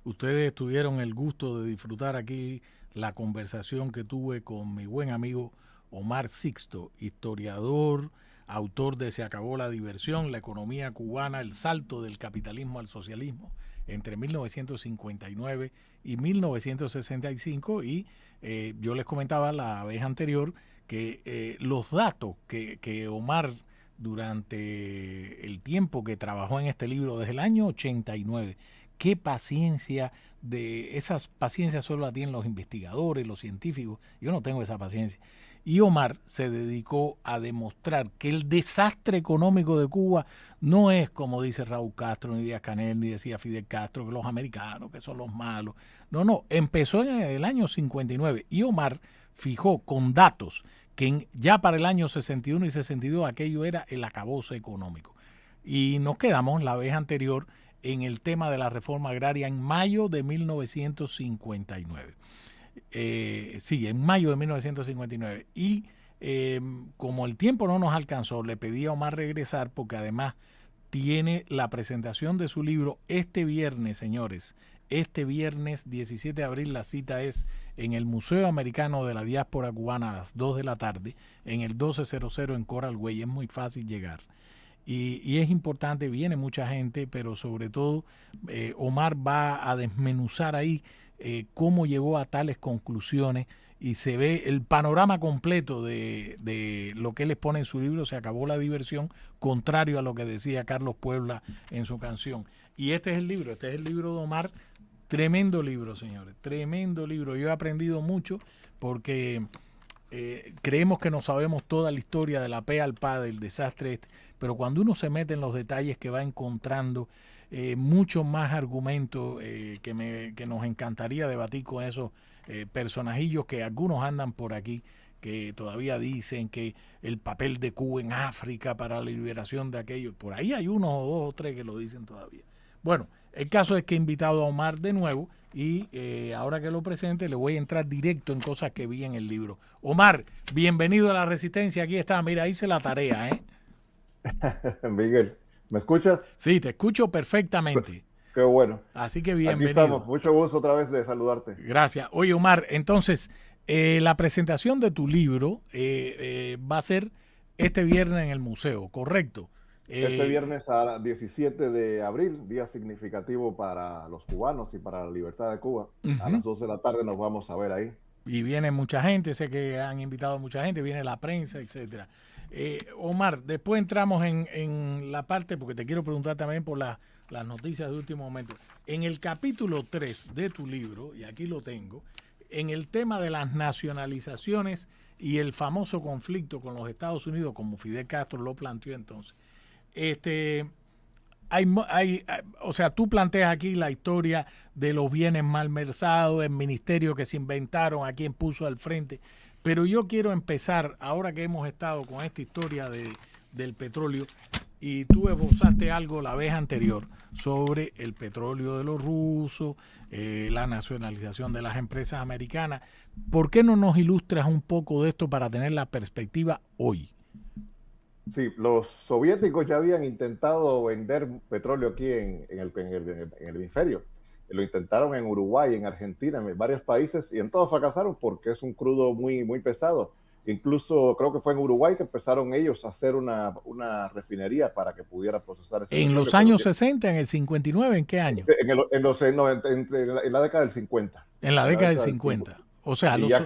Ustedes tuvieron el gusto de disfrutar aquí la conversación que tuve con mi buen amigo Omar Sixto, historiador, autor de Se acabó la diversión, la economía cubana, el salto del capitalismo al socialismo entre 1959 y 1965 y yo les comentaba la vez anterior que los datos que Omar durante el tiempo que trabajó en este libro desde el año 89, qué paciencia, de esas paciencias solo la tienen los investigadores, los científicos, yo no tengo esa paciencia. Y Omar se dedicó a demostrar que el desastre económico de Cuba no es como dice Raúl Castro, ni Díaz Canel, ni decía Fidel Castro, que los americanos, que son los malos. No, no, empezó en el año 59 y Omar fijó con datos que ya para el año 61 y 62 aquello era el acabose económico. Y nos quedamos la vez anterior en el tema de la reforma agraria en mayo de 1959. Sí, en mayo de 1959. Y como el tiempo no nos alcanzó, le pedí a Omar regresar porque además tiene la presentación de su libro este viernes, señores. Este viernes 17 de abril la cita es en el Museo Americano de la Diáspora Cubana a las 2 de la tarde, en el 1200 en Coral Way. Es muy fácil llegar. Y es importante, viene mucha gente, pero sobre todo Omar va a desmenuzar ahí cómo llegó a tales conclusiones y se ve el panorama completo de lo que él expone en su libro, Se acabó la diversión, contrario a lo que decía Carlos Puebla en su canción. Y este es el libro de Omar, tremendo libro, señores, tremendo libro. Yo he aprendido mucho porque creemos que no sabemos toda la historia de la P al PA del desastre este, pero cuando uno se mete en los detalles que va encontrando muchos más argumentos que nos encantaría debatir con esos personajillos que algunos andan por aquí que todavía dicen que el papel de Cuba en África para la liberación de aquellos, por ahí hay unos o dos o tres que lo dicen todavía. Bueno, el caso es que he invitado a Omar de nuevo y ahora que lo presente le voy a entrar directo en cosas que vi en el libro. Omar, bienvenido a La Resistencia, aquí está, mira, hice la tarea, ¿eh? Miguel, ¿me escuchas? Sí, te escucho Pues, perfectamente, qué bueno. así que Aquí estamos. bienvenido. Mucho gusto otra vez de saludarte. Gracias. Oye, Omar, entonces, la presentación de tu libro va a ser este viernes en el museo, ¿correcto? Este Eh, viernes a las 17 de abril, día significativo para los cubanos y para la libertad de Cuba. A uh-huh. las 2 de la tarde nos vamos a ver ahí. Y viene mucha gente, sé que han invitado a mucha gente, viene la prensa, etcétera. Omar, después entramos en la parte, porque te quiero preguntar también por las noticias de último momento. En el capítulo 3 de tu libro, y aquí lo tengo, en el tema de las nacionalizaciones y el famoso conflicto con los Estados Unidos, como Fidel Castro lo planteó entonces, este, o sea, tú planteas aquí la historia de los bienes malversados, el ministerio que se inventaron, a quien puso al frente. Pero yo quiero empezar, ahora que hemos estado con esta historia del petróleo, y tú esbozaste algo la vez anterior sobre el petróleo de los rusos, la nacionalización de las empresas americanas. ¿Por qué no nos ilustras un poco de esto para tener la perspectiva hoy? Sí, los soviéticos ya habían intentado vender petróleo aquí en el hemisferio. Lo intentaron en Uruguay, en Argentina, en varios países y en todos fracasaron porque es un crudo muy, muy pesado. Incluso creo que fue en Uruguay que empezaron ellos a hacer una refinería para que pudiera procesar ese En petróleo, los pero años 60, en el 59, ¿en qué año? en la década del 50. En la En la década del década del 50. 50. O sea, Y ya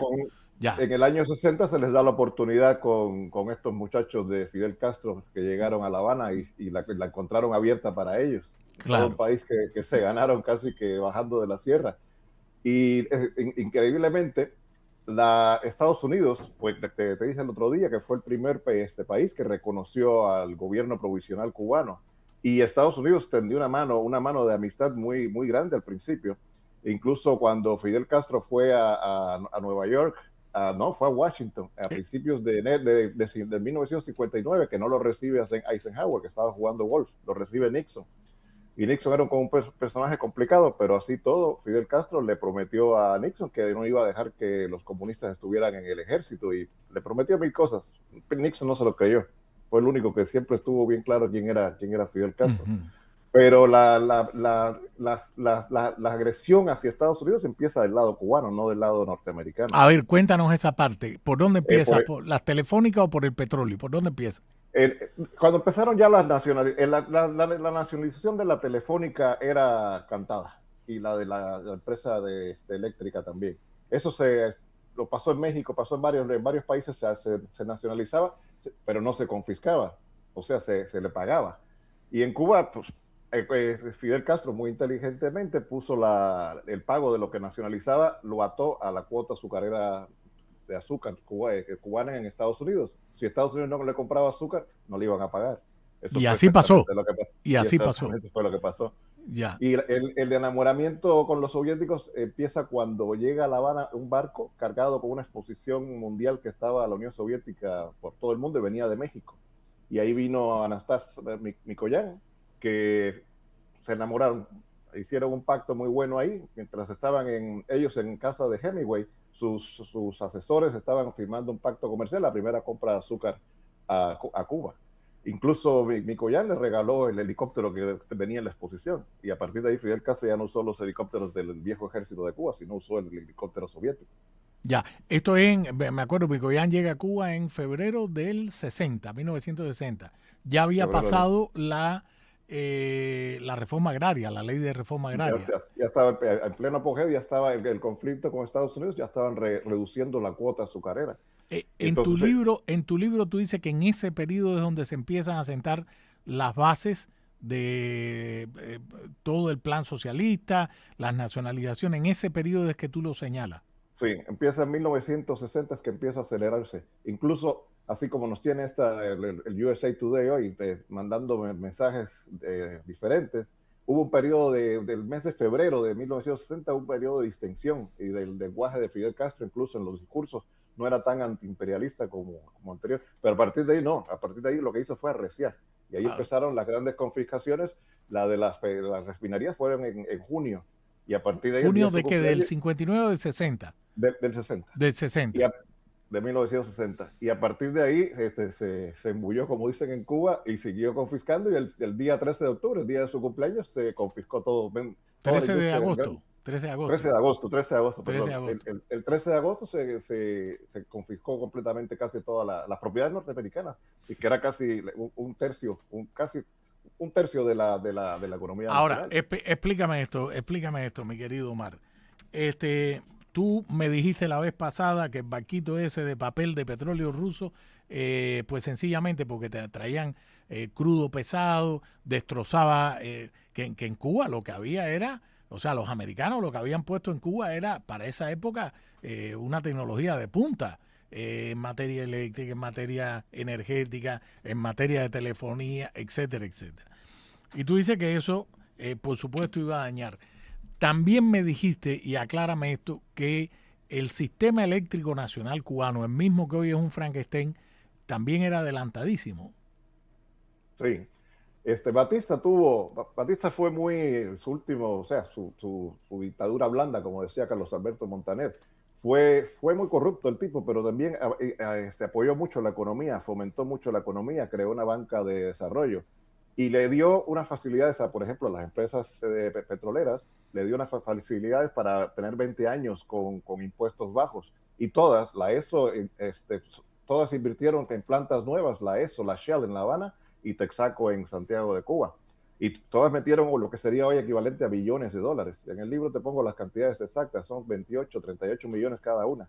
ya, en el año 60 se les da la oportunidad con estos muchachos de Fidel Castro que llegaron a La Habana y la encontraron abierta para ellos. Todo un claro. país que se ganaron casi que bajando de la sierra. Y increíblemente, Estados Unidos, te dije el otro día que fue el primer país que reconoció al gobierno provisional cubano. Y Estados Unidos tendió una mano de amistad muy, muy grande al principio. Incluso cuando Fidel Castro fue a Nueva York, no, fue a Washington a Eh, principios de 1959, que no lo recibe Eisenhower, que estaba jugando golf, lo recibe Nixon. Y Nixon era un personaje complicado, pero así todo, Fidel Castro le prometió a Nixon que no iba a dejar que los comunistas estuvieran en el ejército y le prometió mil cosas. Nixon no se lo creyó. Fue el único que siempre estuvo bien claro quién era Fidel Castro. uh-huh. Pero la agresión hacia Estados Unidos empieza del lado cubano, no del lado norteamericano. A ver, cuéntanos esa parte. ¿Por dónde Eh, empieza? por, ¿Por las telefónicas o por el petróleo? ¿Por dónde empieza? Cuando empezaron ya las la nacionalización de la telefónica era cantada y la de la empresa eléctrica también. Eso lo pasó en México, pasó en varios países, se nacionalizaba, pero no se confiscaba, o sea, se le pagaba. Y en Cuba, pues, Fidel Castro muy inteligentemente puso el pago de lo que nacionalizaba, lo ató a la cuota azucarera de azúcar cubana en Estados Unidos. Si Estados Unidos no le compraba azúcar, no le iban a pagar. Eso Y fue así pasó. exactamente lo que pasó. Y Y así pasó. exactamente fue lo que pasó. Ya. Y el enamoramiento con los soviéticos empieza cuando llega a La Habana un barco cargado con una exposición mundial que estaba la Unión Soviética por todo el mundo y venía de México. Y ahí vino Anastas Mikoyan, que se enamoraron, hicieron un pacto muy bueno ahí, mientras estaban ellos en casa de Hemingway, sus asesores estaban firmando un pacto comercial, la primera compra de azúcar a Cuba. Incluso Mikoyan le regaló el helicóptero que venía en la exposición, y a partir de ahí Fidel Castro ya no usó los helicópteros del viejo ejército de Cuba, sino usó el helicóptero soviético. Ya, esto me acuerdo, Picoyán llega a Cuba en febrero del 60, 1960. Ya había Febrero de, pasado la reforma agraria, la ley de reforma agraria. ya estaba en pleno apogeo, ya estaba el conflicto con Estados Unidos, ya estaban reduciendo la cuota azucarera. Entonces, En tu libro tú dices que en ese periodo es donde se empiezan a sentar las bases de todo el plan socialista, las nacionalizaciones. En ese periodo es que tú lo señalas. sí, empieza en 1960, es que empieza a acelerarse. Incluso, así como nos tiene el USA Today hoy, mandando mensajes diferentes, hubo un periodo del mes de febrero de 1960, un periodo de distensión y del lenguaje de Fidel Castro, incluso en los discursos, no era tan antiimperialista como anterior. Pero a partir de ahí no, a partir de ahí lo que hizo fue arreciar. Y ahí Ah, empezaron las grandes confiscaciones. La de las refinerías fueron en junio. Y a partir de ahí, el día junio de su de que del cumpleaños, 59 o del 60, del 60 del y 60. de 1960. Y a partir de ahí se embulló, como dicen en Cuba, y siguió confiscando. Y el día 13 de octubre, el día de su cumpleaños, se confiscó toda la 13 de industria. agosto, 13 de 13 agosto, de agosto, 13 de agosto, 13 de perdón. agosto. El 13 de agosto se confiscó completamente casi todas las propiedades norteamericanas, y que era casi un tercio, casi un tercio de la economía Ahora, nacional. explícame esto, mi querido Omar. Tú me dijiste la vez pasada que el barquito ese de papel de petróleo ruso, pues sencillamente porque te traían crudo pesado, destrozaba, que en Cuba lo que había era, o sea, los americanos lo que habían puesto en Cuba era para esa época una tecnología de punta. En materia eléctrica, en materia energética, en materia de telefonía, etcétera, etcétera. Y tú dices que eso, por supuesto, iba a dañar. También me dijiste, y aclárame esto, que el sistema eléctrico nacional cubano, el mismo que hoy es un Frankenstein, también era adelantadísimo. Sí. Batista fue su último, o sea, su dictadura blanda, como decía Carlos Alberto Montaner. Fue muy corrupto el tipo, pero también apoyó mucho la economía, fomentó mucho la economía, creó una banca de desarrollo y le dio unas facilidades por ejemplo, a las empresas petroleras, le dio unas facilidades para tener 20 años con impuestos bajos. Y todas, todas invirtieron en plantas nuevas, la ESO, la Shell en La Habana y Texaco en Santiago de Cuba. Y todas metieron lo que sería hoy equivalente a billones de dólares. En el libro te pongo las cantidades exactas, son 28, 38 millones cada una,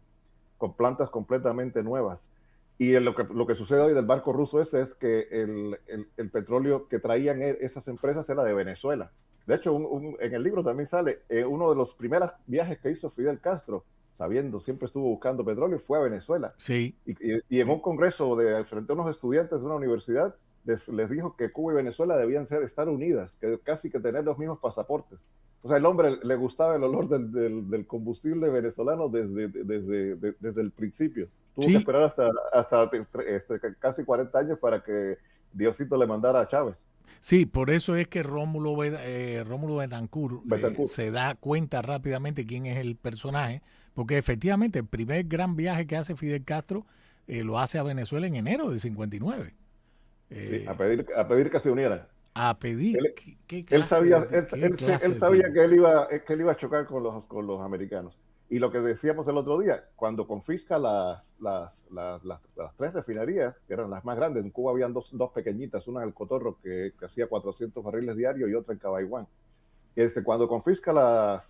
con plantas completamente nuevas. Y lo que sucede hoy del barco ruso ese es que el petróleo que traían esas empresas era de Venezuela. De hecho, en el libro también sale uno de los primeros viajes que hizo Fidel Castro, sabiendo, siempre estuvo buscando petróleo, fue a Venezuela. Sí. Y en un congreso frente a unos estudiantes de una universidad, les dijo que Cuba y Venezuela debían estar unidas, que casi que tener los mismos pasaportes. O sea, el hombre le gustaba el olor del combustible venezolano desde el principio. Tuvo que Sí, esperar hasta casi 40 años para que Diosito le mandara a Chávez. sí, por eso es que Rómulo Betancourt Betancourt. se da cuenta rápidamente quién es el personaje, porque efectivamente el primer gran viaje que hace Fidel Castro lo hace a Venezuela en enero de 59. Sí, Eh, a pedir que se unieran. A pedir. Él, ¿Qué él clase sabía, de, qué él clase de sabía tipo? que él iba a chocar con los americanos. Y lo que decíamos el otro día, cuando confisca las tres refinerías, que eran las más grandes, en Cuba habían dos pequeñitas, una en el Cotorro que hacía 400 barriles diarios y otra en Cabaiguán. Cuando confisca las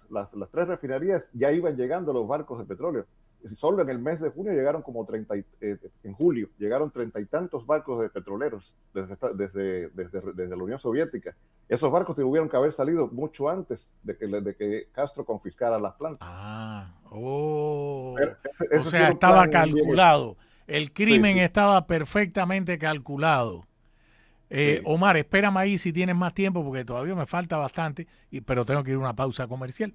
tres refinerías, ya iban llegando los barcos de petróleo. Solo en el mes de junio llegaron como 30, en julio, llegaron 30 y tantos barcos de petroleros desde la Unión Soviética. Esos barcos tuvieron que haber salido mucho antes de que Castro confiscara las plantas. Ah, Pero oh. O ese sí sea, era un estaba plan bien hecho. calculado. El Sí, crimen sí, estaba perfectamente calculado. sí. Omar, espérame ahí si tienes más tiempo, porque todavía me falta bastante, pero tengo que ir a una pausa comercial.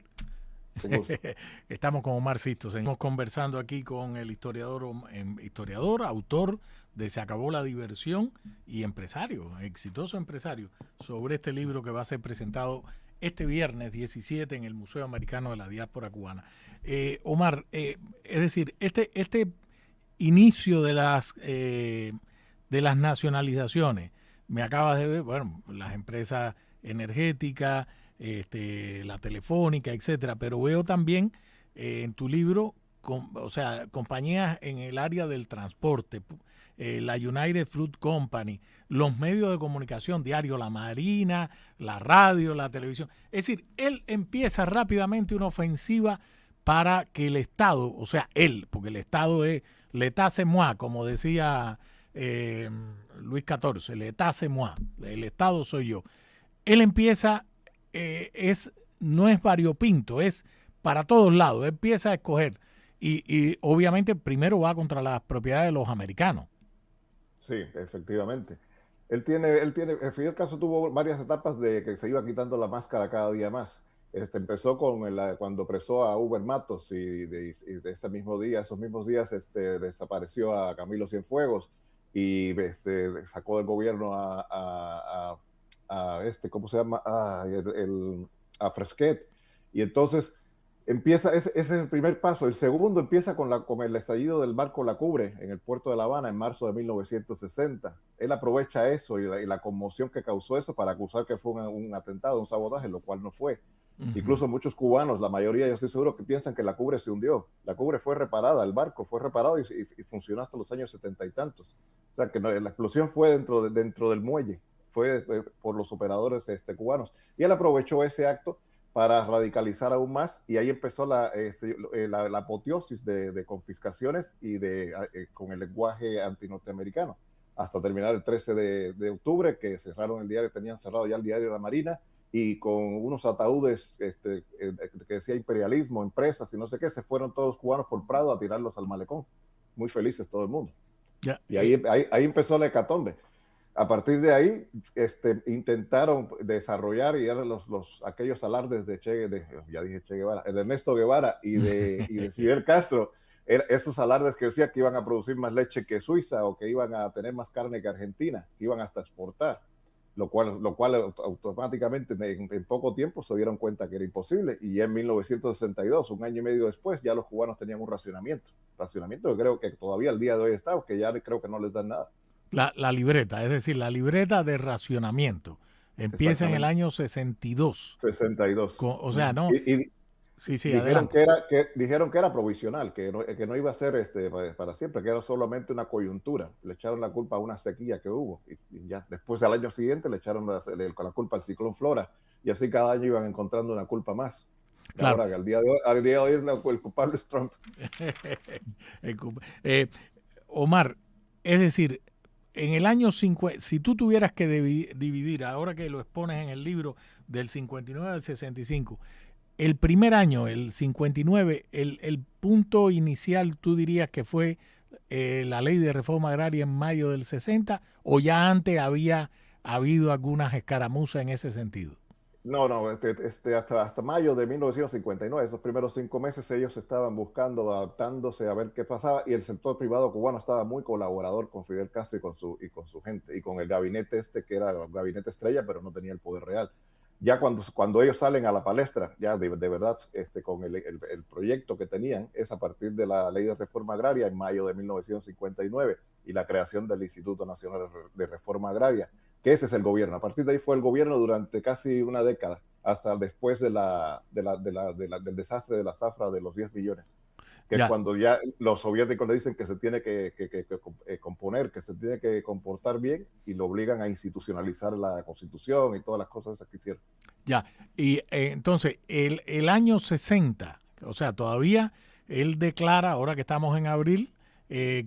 Con gusto. Estamos con Omar Sisto. Seguimos conversando aquí con el historiador, autor de Se acabó la diversión y empresario, exitoso empresario, sobre este libro que va a ser presentado este viernes 17 en el Museo Americano de la Diáspora Cubana. Omar, es decir, este inicio de las nacionalizaciones, me acabas de ver, bueno, las empresas energéticas, la telefónica, etcétera, pero veo también en tu libro, o sea, compañías en el área del transporte, la United Fruit Company, los medios de comunicación diario, la Marina, la radio, la televisión. Es decir, él empieza rápidamente una ofensiva para que el Estado, o sea, él, porque el Estado es l'état c'est moi, como decía Luis XIV, l'état c'est moi, el Estado soy yo. Él empieza, no es variopinto, es para todos lados, él empieza a escoger y obviamente primero va contra las propiedades de los americanos. Sí, efectivamente. Fidel Castro tuvo varias etapas de que se iba quitando la máscara cada día más. Empezó cuando apresó a Huber Matos y de ese mismo día, esos mismos días, desapareció a Camilo Cienfuegos y sacó del gobierno ¿cómo se llama? A Fresquet. Y entonces ese es el primer paso. El segundo empieza con el estallido del barco La Cubre en el puerto de La Habana en marzo de 1960. Él aprovecha eso y la conmoción que causó eso para acusar que fue un atentado, un sabotaje, lo cual no fue. Uh -huh. Incluso muchos cubanos, la mayoría, yo estoy seguro que piensan que La Cubre se hundió. La Cubre fue reparada, el barco fue reparado y funcionó hasta los años 70 y tantos. O sea, que no, la explosión fue dentro del muelle, fue por los operadores cubanos. Y él aprovechó ese acto para radicalizar aún más y ahí empezó la apoteosis de confiscaciones y con el lenguaje antinorteamericano hasta terminar el 13 de octubre que cerraron el diario, tenían cerrado ya el diario de la Marina y con unos ataúdes que decía imperialismo, empresas y no sé qué, se fueron todos los cubanos por Prado a tirarlos al malecón, muy felices todo el mundo. Ya, Y ahí empezó la hecatombe. A partir de ahí, intentaron desarrollar y eran aquellos alardes ya dije Che Guevara, de Ernesto Guevara y de Fidel Castro, esos alardes que decían que iban a producir más leche que Suiza o que iban a tener más carne que Argentina, que iban hasta exportar, lo cual automáticamente en poco tiempo se dieron cuenta que era imposible y en 1962, un año y medio después, ya los cubanos tenían un racionamiento que creo que todavía al día de hoy está, que ya creo que no les dan nada. la libreta, es decir, la libreta de racionamiento. Empieza en el Exactamente. año 62. 62. O sea, no. Y Sí, sí, dijeron adelante. que era provisional, que no iba a ser para siempre, que era solamente una coyuntura. Le echaron la culpa a una sequía que hubo. Y ya después al año siguiente le echaron la culpa al ciclón Flora. Y así cada año iban encontrando una culpa más. Y Claro. ahora, al día de hoy el culpable es Trump. eh, Omar, es decir, en el año 50, si tú tuvieras que dividir, ahora que lo expones en el libro del 59 al 65, el primer año, el 59, el punto inicial, ¿tú dirías que fue la ley de reforma agraria en mayo del 60 o ya antes había habido algunas escaramuzas en ese sentido? No, no, hasta mayo de 1959, esos primeros 5 meses ellos estaban buscando, adaptándose a ver qué pasaba y el sector privado cubano estaba muy colaborador con Fidel Castro y con su gente y con el gabinete que era el gabinete estrella, pero no tenía el poder real. Ya cuando ellos salen a la palestra, ya de verdad, con el proyecto que tenían, es a partir de la ley de reforma agraria en mayo de 1959 y la creación del Instituto Nacional de Reforma Agraria. que ese es el gobierno. A partir de ahí fue el gobierno durante casi una década, hasta después del desastre de la zafra de los 10 millones, que es Ya. cuando ya los soviéticos le dicen que se tiene que componer, que se tiene que comportar bien, y lo obligan a institucionalizar la constitución y todas las cosas esas que hicieron. Ya, y entonces el año 60, o sea, todavía él declara, ahora que estamos en abril,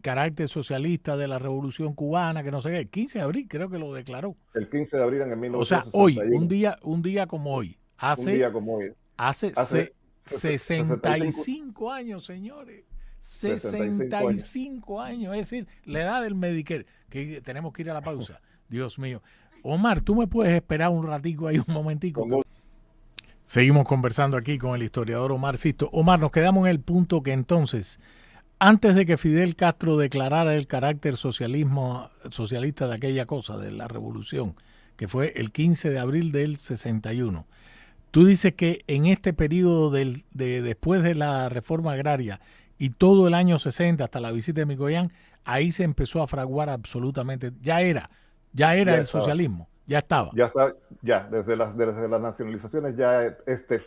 carácter socialista de la Revolución Cubana, que no sé qué, el 15 de abril creo que lo declaró. El 15 de abril en el O sea, hoy, 1961, un día como hoy, un día como hoy, hace hace 65, 65 años, señores. 65 años. 65 años, es decir, la edad del Medicare, que tenemos que ir a la pausa. Dios mío. Omar, ¿tú me puedes esperar un ratico ahí, un momentico? Seguimos conversando aquí con el historiador Omar Sisto. Omar, nos quedamos en el punto que entonces, antes de que Fidel Castro declarara el carácter socialista de aquella cosa, de la revolución, que fue el 15 de abril del 61, tú dices que en este periodo después de la reforma agraria y todo el año 60 hasta la visita de Mikoyan, ahí se empezó a fraguar absolutamente, ya era Ya el estaba. socialismo, ya estaba. Ya está, ya, desde las nacionalizaciones, ya,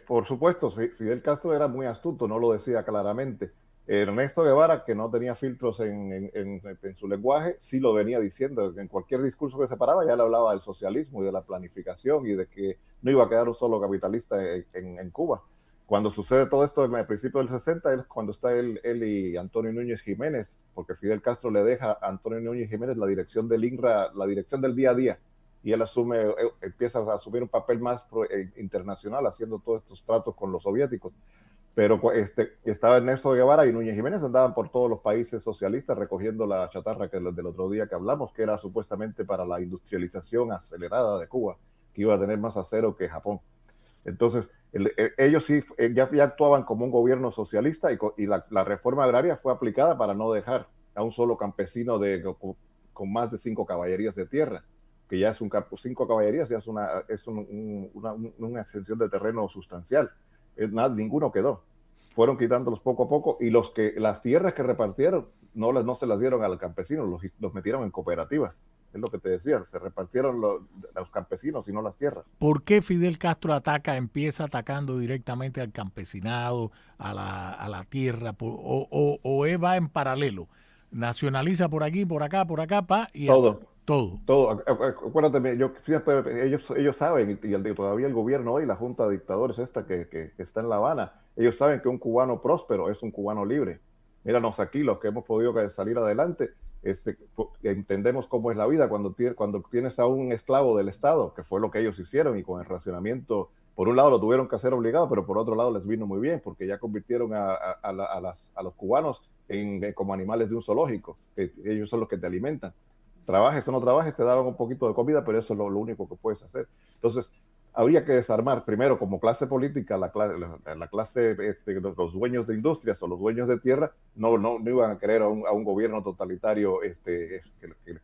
por supuesto, Fidel Castro era muy astuto, no lo decía claramente. Ernesto Guevara, que no tenía filtros en su lenguaje, sí lo venía diciendo. En cualquier discurso que se paraba, ya le hablaba del socialismo y de la planificación y de que no iba a quedar un solo capitalista en Cuba. Cuando sucede todo esto en el principio del 60, es cuando está él y Antonio Núñez Jiménez, porque Fidel Castro le deja a Antonio Núñez Jiménez la dirección del INRA, la dirección del día a día, y él empieza a asumir un papel más internacional, haciendo todos estos tratos con los soviéticos. Pero estaba Ernesto Guevara y Núñez Jiménez, andaban por todos los países socialistas recogiendo la chatarra del otro día que hablamos, que era supuestamente para la industrialización acelerada de Cuba, que iba a tener más acero que Japón. Entonces, ellos sí ya actuaban como un gobierno socialista, y la reforma agraria fue aplicada para no dejar a un solo campesino con más de 5 caballerías de tierra, que ya es 5 caballerías, ya es una extensión de terreno sustancial. Ninguno quedó. Fueron quitándolos poco a poco, y las tierras que repartieron no se las dieron al campesino, los metieron en cooperativas. Es lo que te decía, se repartieron los campesinos y no las tierras. ¿Por qué Fidel Castro empieza atacando directamente al campesinado, a la tierra, o va en paralelo? Nacionaliza por aquí, por acá, y Todo. todo. Todo, acuérdate, ellos saben, y todavía el gobierno hoy, la Junta de Dictadores esta que está en La Habana, ellos saben que un cubano próspero es un cubano libre. Míranos aquí, los que hemos podido salir adelante, entendemos cómo es la vida cuando tienes a un esclavo del Estado, que fue lo que ellos hicieron, y con el racionamiento, por un lado lo tuvieron que hacer obligado, pero por otro lado les vino muy bien, porque ya convirtieron a los cubanos como animales de un zoológico, que ellos son los que te alimentan. Trabajes o no trabajes, te daban un poquito de comida, pero eso es lo único que puedes hacer. Entonces, habría que desarmar primero como clase política la clase, los dueños de industrias o los dueños de tierra, no iban a querer a un gobierno totalitario que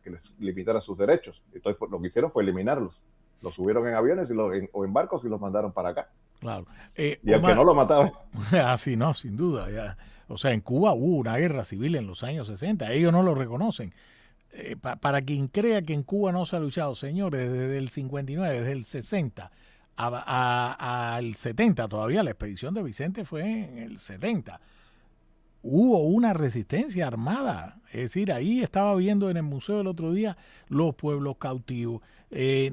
les limitara sus derechos. Entonces, pues, lo que hicieron fue eliminarlos. Los subieron en aviones o en barcos y los mandaron para acá. Claro. Y al que no lo mataba. Así no, sin duda. Ya. O sea, en Cuba hubo una guerra civil en los años 60. Ellos no lo reconocen. Para quien crea que en Cuba no se ha luchado, señores, desde el 59, desde el 60 al 70, todavía la expedición de Vicente fue en el 70, hubo una resistencia armada. Es decir, ahí estaba viendo en el museo el otro día los pueblos cautivos.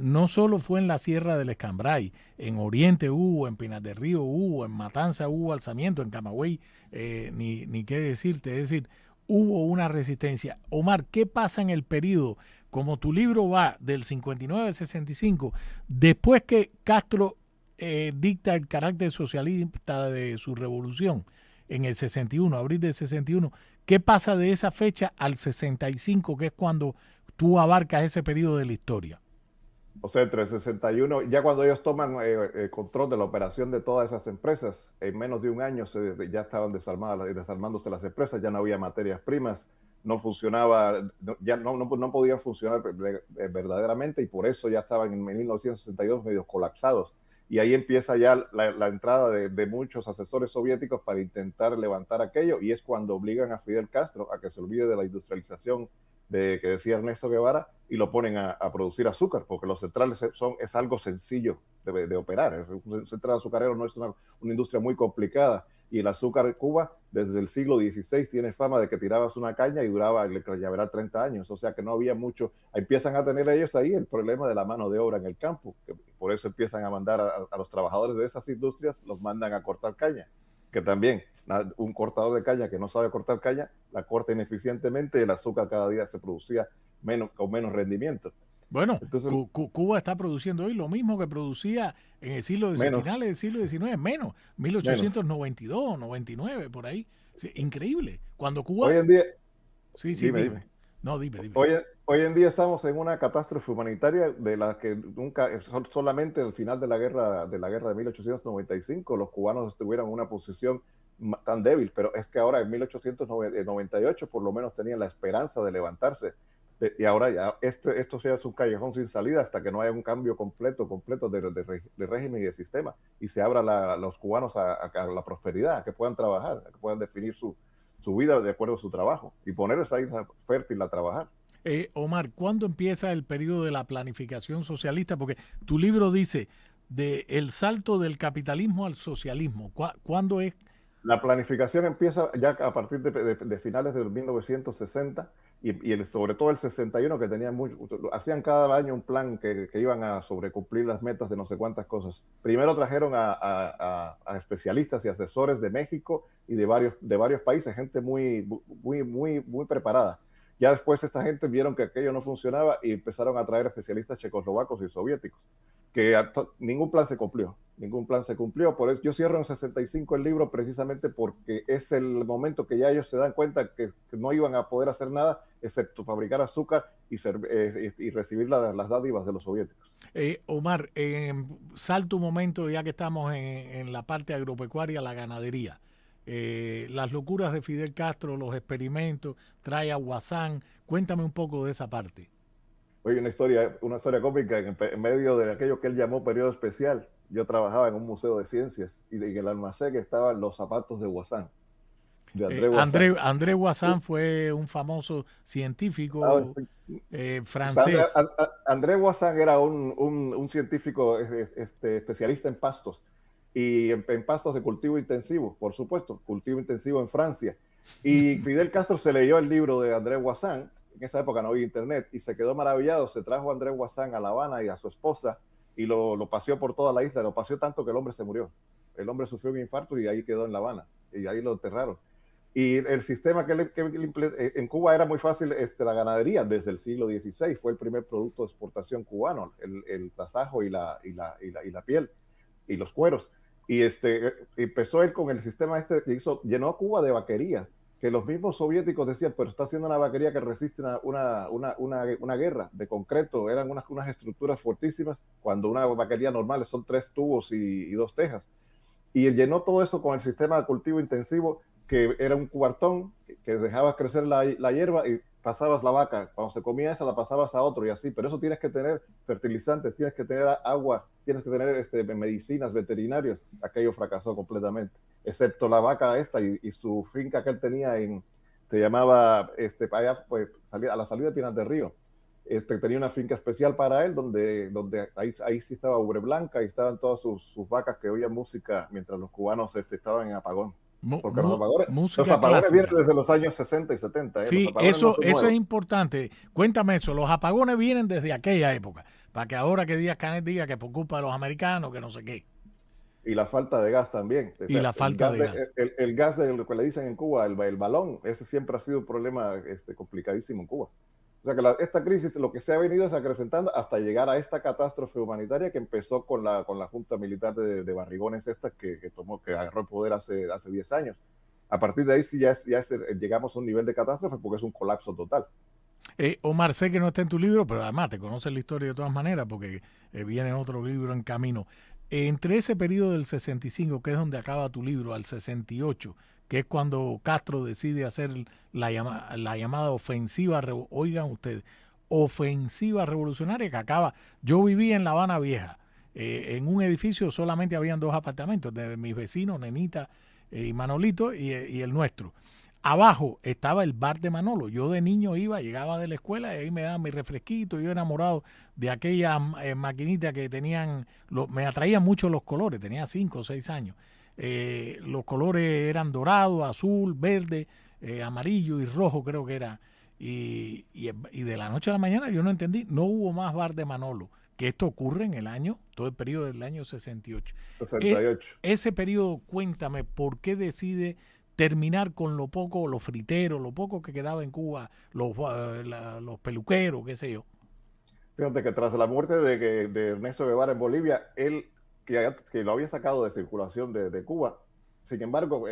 No solo fue en la Sierra del Escambray, en Oriente hubo, en Pinas del Río hubo, en Matanza hubo alzamiento, en Camagüey, ni qué decirte. Es decir, hubo una resistencia. Omar, ¿qué pasa en el periodo? Como tu libro va del 59 al 65, después que Castro dicta el carácter socialista de su revolución en el 61, abril del 61, ¿qué pasa de esa fecha al 65, que es cuando tú abarcas ese periodo de la historia? O sea, entre el 61, ya cuando ellos toman control de la operación de todas esas empresas, en menos de un año ya estaban desarmándose las empresas, ya no había materias primas, no funcionaba, ya no podían funcionar verdaderamente, y por eso ya estaban en 1962 medio colapsados. Y ahí empieza ya la entrada de muchos asesores soviéticos para intentar levantar aquello, y es cuando obligan a Fidel Castro a que se olvide de la industrialización que decía Ernesto Guevara, y lo ponen a producir azúcar, porque los centrales es algo sencillo de operar. Un central azucarero no es una industria muy complicada, y el azúcar de Cuba desde el siglo XVI tiene fama de que tirabas una caña y duraba, le llevará 30 años, o sea que no había mucho. Empiezan a tener ellos ahí el problema de la mano de obra en el campo, que por eso empiezan a mandar a los trabajadores de esas industrias, los mandan a cortar caña, que también un cortador de caña que no sabe cortar caña, la corta ineficientemente y el azúcar cada día se producía con menos rendimiento. Bueno, Entonces, Cuba está produciendo hoy lo mismo que producía en el finales del siglo XIX, menos, 1892, 99, por ahí. Sí, increíble. Cuando Cuba... hoy en día, Sí, sí, dime. No, dime. Hoy en día estamos en una catástrofe humanitaria de la que nunca, solamente al final de la guerra de 1895, los cubanos estuvieron en una posición tan débil, pero es que ahora en 1898 por lo menos tenían la esperanza de levantarse. Y ahora ya esto sea un callejón sin salida hasta que no haya un cambio completo de régimen y de sistema, y se abra los cubanos a la prosperidad, a que puedan trabajar, a que puedan definir su vida de acuerdo a su trabajo y ponerse ahí fértil a trabajar. Omar, ¿cuándo empieza el periodo de la planificación socialista? Porque tu libro dice de el salto del capitalismo al socialismo. ¿Cuándo es? La planificación empieza ya a partir de finales de 1960 sobre todo el 61, que tenían hacían cada año un plan que iban a sobrecumplir las metas de no sé cuántas cosas. Primero trajeron a especialistas y asesores de México y de varios países, gente muy preparada. Ya después esta gente vieron que aquello no funcionaba y empezaron a traer especialistas checoslovacos y soviéticos, que ningún plan se cumplió. Por eso yo cierro en 65 el libro, precisamente porque es el momento que ya ellos se dan cuenta que no iban a poder hacer nada excepto fabricar azúcar y recibir las dádivas de los soviéticos. Omar, salto un momento, ya que estamos en la parte agropecuaria, la ganadería. Las locuras de Fidel Castro, los experimentos, trae a Guasán. Cuéntame un poco de esa parte. Oye, una historia cómica. En medio de aquello que él llamó periodo especial, yo trabajaba en un museo de ciencias y en el almacén estaban los zapatos de Guasán, de André Guasán. André Guasán fue un famoso científico francés. André Guasán era un científico especialista en pastos, y en pastos de cultivo intensivo, por supuesto, cultivo intensivo en Francia. Y Fidel Castro se leyó el libro de André Guasán. En esa época no había internet, y se quedó maravillado. Se trajo a Andrés Guasán a La Habana y a su esposa y lo paseó por toda la isla. Lo paseó tanto que el hombre se murió. El hombre sufrió un infarto y ahí quedó en La Habana, y ahí lo enterraron. Y el sistema en Cuba era muy fácil. La ganadería desde el siglo XVI fue el primer producto de exportación cubano, el tasajo y la piel y los cueros. Y empezó él con el sistema que llenó Cuba de vaquerías, que los mismos soviéticos decían, pero está haciendo una vaquería que resiste una guerra de concreto. Eran unas estructuras fortísimas, cuando una vaquería normal son 3 tubos y 2 tejas. Y él llenó todo eso con el sistema de cultivo intensivo, que era un cuartón que dejabas crecer la hierba y pasabas la vaca. Cuando se comía esa, la pasabas a otro y así. Pero eso tienes que tener fertilizantes, tienes que tener agua, tienes que tener medicinas, veterinarios. Aquello fracasó completamente, excepto la vaca esta y su finca que él tenía se llamaba, allá, pues, a la salida de Pinar del Río. Tenía una finca especial para él, donde ahí sí estaba ubre blanca, y estaban todas sus vacas que oían música mientras los cubanos estaban en apagón. Porque los apagones vienen desde los años 60 y 70. Sí, eso es importante. Cuéntame eso. Los apagones vienen desde aquella época, para que ahora que Díaz-Canel diga que por culpa de los americanos, que no sé qué. Y la falta de gas también. Y la falta de gas. El gas de lo que le dicen en Cuba, el balón, ese siempre ha sido un problema complicadísimo en Cuba. O sea que esta crisis lo que se ha venido es acrecentando hasta llegar a esta catástrofe humanitaria que empezó con la junta militar de Barrigones, que agarró el poder hace 10 años. A partir de ahí sí llegamos a un nivel de catástrofe, porque es un colapso total. Omar, sé que no está en tu libro, pero además te conoces la historia de todas maneras, porque viene otro libro en camino. Entre ese periodo del 65, que es donde acaba tu libro, al 68, que es cuando Castro decide hacer la llamada ofensiva, oigan ustedes, ofensiva revolucionaria, que acaba. Yo vivía en La Habana Vieja, en un edificio solamente habían 2 apartamentos, de mis vecinos, Nenita y Manolito, y el nuestro. Abajo estaba el bar de Manolo. Yo de niño iba, llegaba de la escuela y ahí me daban mi refresquito. Yo enamorado de aquellas maquinitas que tenían, me atraían mucho los colores, tenía 5 o 6 años. Los colores eran dorado, azul, verde, amarillo y rojo creo que era. Y de la noche a la mañana yo no entendí, no hubo más bar de Manolo, que esto ocurre en el año, todo el periodo del año 68. 68. Ese periodo, cuéntame, ¿por qué decide terminar con lo poco, los friteros, lo poco que quedaba en Cuba, los peluqueros, qué sé yo? Fíjate que tras la muerte de Ernesto Guevara en Bolivia, él, que lo había sacado de circulación de Cuba, sin embargo,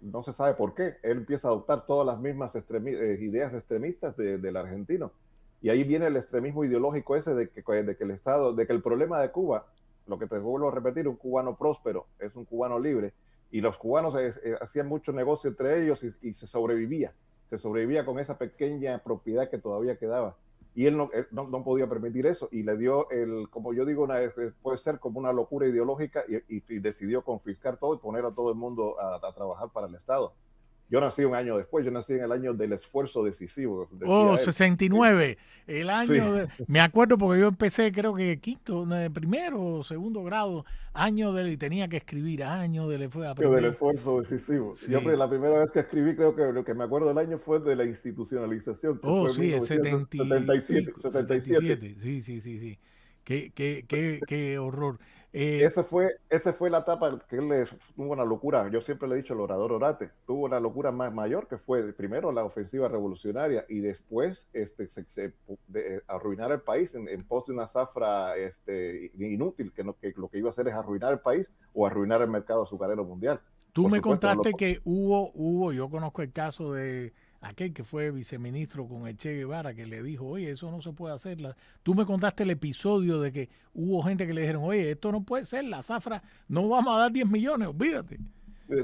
no se sabe por qué, él empieza a adoptar todas las mismas ideas extremistas del argentino. Y ahí viene el extremismo ideológico ese de que el Estado, de que el problema de Cuba, lo que te vuelvo a repetir, un cubano próspero es un cubano libre, y los cubanos hacían mucho negocio entre ellos y se sobrevivía con esa pequeña propiedad que todavía quedaba. Y él no podía permitir eso y le dio, como yo digo, puede ser como una locura ideológica y decidió confiscar todo y poner a todo el mundo a trabajar para el Estado. Yo nací un año después, yo nací en el año del esfuerzo decisivo, Oh, decía él. 69, el Sí, año de, me acuerdo porque yo empecé creo que quinto, primero o segundo grado, y tenía que escribir año del fue del aprender. esfuerzo decisivo. Yo Sí. la primera vez que escribí, creo que lo que me acuerdo del año fue de la institucionalización, que Oh, fue en sí, es 70 y 1977. pico, 77. 77. Sí, sí, sí, sí. Qué horror. Eh, Esa fue la etapa que él tuvo una locura. Yo siempre le he dicho al orador Orate, tuvo una locura más mayor que fue primero la ofensiva revolucionaria y después arruinar el país en pos de una zafra inútil, que lo que iba a hacer es arruinar el país o arruinar el mercado azucarero mundial. Tú Por me supuesto, no lo. contaste que yo conozco el caso de aquel que fue viceministro con el Che Guevara que le dijo, oye, eso no se puede hacer. Tú me contaste el episodio de que hubo gente que le dijeron, oye, esto no puede ser, la zafra, no vamos a dar 10 millones, olvídate.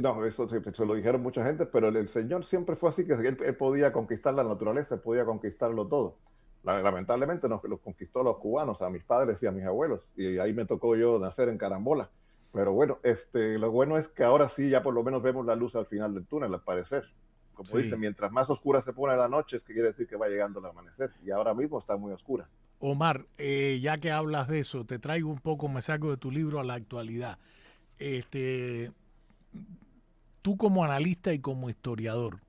No, eso se lo dijeron mucha gente, pero el señor siempre fue así, que él podía conquistar la naturaleza, podía conquistarlo todo. Lamentablemente nos lo conquistó a los cubanos, a mis padres y a mis abuelos, y ahí me tocó yo nacer en Carambola. Pero bueno, lo bueno es que ahora sí ya por lo menos vemos la luz al final del túnel, al parecer. Como dicen, Sí. mientras más oscura se pone la noche, es que quiere decir que va llegando el amanecer, y ahora mismo está muy oscura. Omar, ya que hablas de eso, te traigo un poco, me saco de tu libro a la actualidad. Este, tú como analista y como historiador,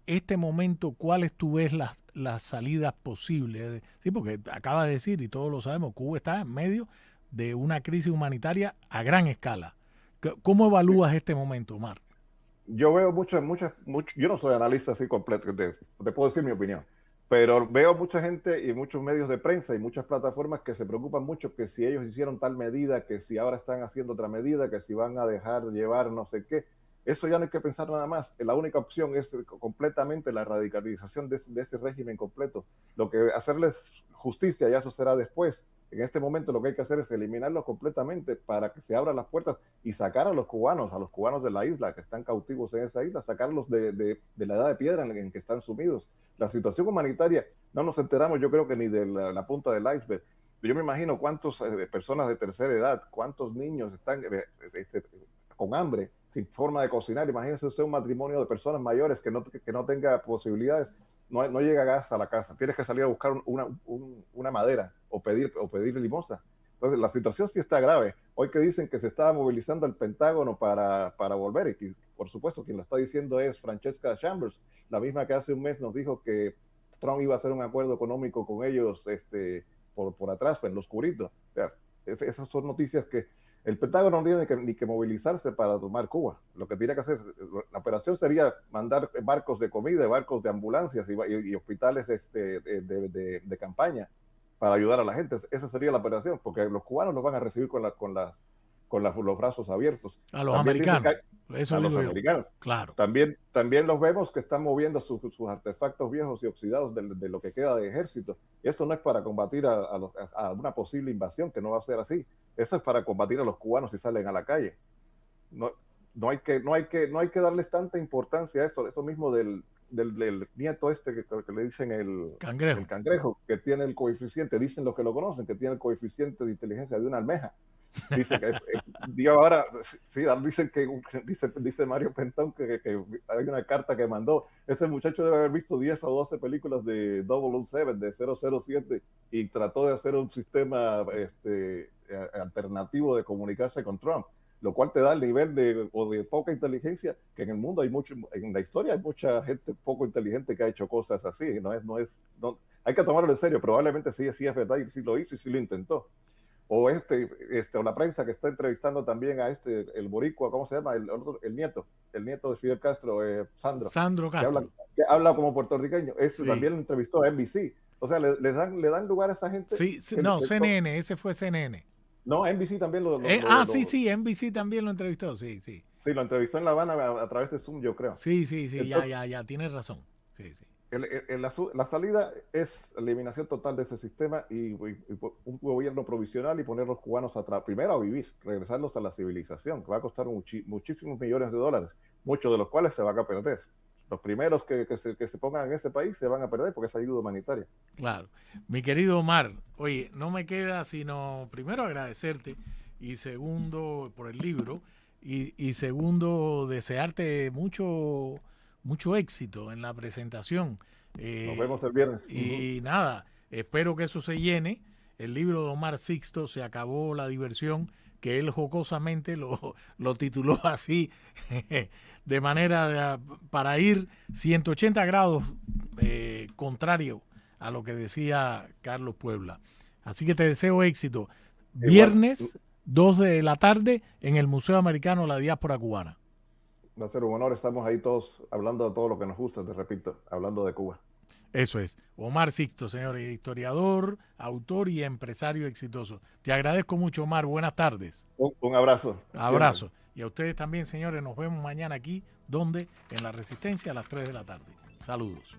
este momento, ¿cuáles tú ves las salidas posibles? Sí, porque acaba de decir, y todos lo sabemos, Cuba está en medio de una crisis humanitaria a gran escala. ¿Cómo Sí. evalúas este momento, Omar? Yo veo yo no soy analista así completo, te puedo decir mi opinión, pero veo mucha gente y muchos medios de prensa y muchas plataformas que se preocupan mucho que si ellos hicieron tal medida, que si ahora están haciendo otra medida, que si van a dejar llevar no sé qué. Eso ya no hay que pensar nada más. La única opción es completamente la radicalización de ese régimen completo. Lo que hacerles justicia, ya eso será después. En este momento lo que hay que hacer es eliminarlos completamente para que se abran las puertas y sacar a los cubanos de la isla que están cautivos en esa isla, sacarlos de la edad de piedra en que están sumidos. La situación humanitaria, no nos enteramos yo creo que ni de la punta del iceberg. Yo me imagino cuántas personas de tercera edad, cuántos niños están con hambre, sin forma de cocinar. Imagínese usted un matrimonio de personas mayores que no tenga posibilidades, no llega gas a la casa, tienes que salir a buscar una madera o pedir limosna. Entonces, la situación sí está grave. Hoy que dicen que se estaba movilizando el Pentágono para volver, y por supuesto quien lo está diciendo es Francesca Chambers, la misma que hace un mes nos dijo que Trump iba a hacer un acuerdo económico con ellos por atrás, en lo oscurito. O sea, esas son noticias que el Pentágono no tiene ni que movilizarse para tomar Cuba. Lo que tiene que hacer, la operación sería mandar barcos de comida, barcos de ambulancias y hospitales de campaña para ayudar a la gente. Esa sería la operación, porque los cubanos los van a recibir con los brazos abiertos. A los También dicen que americanos, hay eso a los digo yo. americanos. Claro. También los vemos que están moviendo sus artefactos viejos y oxidados de lo que queda de ejército. Eso no es para combatir a una posible invasión, que no va a ser así. Eso es para combatir a los cubanos si salen a la calle. No, no hay que darles tanta importancia a esto. Esto mismo del nieto que le dicen el Cangrejo. cangrejo, que tiene el coeficiente, dicen los que lo conocen, que tiene el coeficiente de inteligencia de una almeja. Dice que dio ahora, sí, dicen que dice Mario Pentón que hay una carta que mandó. Este muchacho debe haber visto 10 o 12 películas de 007, de 007, y trató de hacer un sistema alternativo de comunicarse con Trump, lo cual te da el nivel de poca inteligencia que en el mundo hay mucho, en la historia hay mucha gente poco inteligente que ha hecho cosas así. No, hay que tomarlo en serio. Probablemente sí es verdad y sí lo hizo y sí lo intentó. O o la prensa que está entrevistando también a el boricua, ¿cómo se llama? El nieto de Fidel Castro, Sandro, Sandro Castro. Que habla como puertorriqueño. Ese Sí. también lo entrevistó a NBC. O sea, le dan lugar a esa gente. Sí, no, CNN, ese fue CNN. No, NBC también Sí, NBC también lo entrevistó, sí, sí. sí, lo entrevistó en La Habana a través de Zoom, yo creo. Sí, Entonces, ya, tienes razón. Sí, sí. la salida es la eliminación total de ese sistema y un gobierno provisional y poner a los cubanos primero a vivir, regresarlos a la civilización, que va a costar muchísimos millones de dólares, muchos de los cuales se van a perder. Los primeros que se pongan en ese país se van a perder porque es ayuda humanitaria. Claro. Mi querido Omar, oye, no me queda sino primero agradecerte y segundo por el libro y segundo desearte mucho éxito en la presentación. Nos vemos el viernes. Y nada, espero que eso se llene. El libro de Omar Sixto, Se acabó la diversión, que él jocosamente lo tituló así, de manera para ir 180 grados contrario a lo que decía Carlos Puebla. Así que te deseo éxito. Viernes, 2 de la tarde, en el Museo Americano de la Diáspora Cubana. Va a ser un honor, estamos ahí todos hablando de todo lo que nos gusta, te repito, hablando de Cuba. Eso es. Omar Sixto, señores, historiador, autor y empresario exitoso. Te agradezco mucho, Omar. Buenas tardes. Un abrazo. Abrazo. Siempre. Y a ustedes también, señores. Nos vemos mañana aquí, donde en La Resistencia a las 3 de la tarde. Saludos.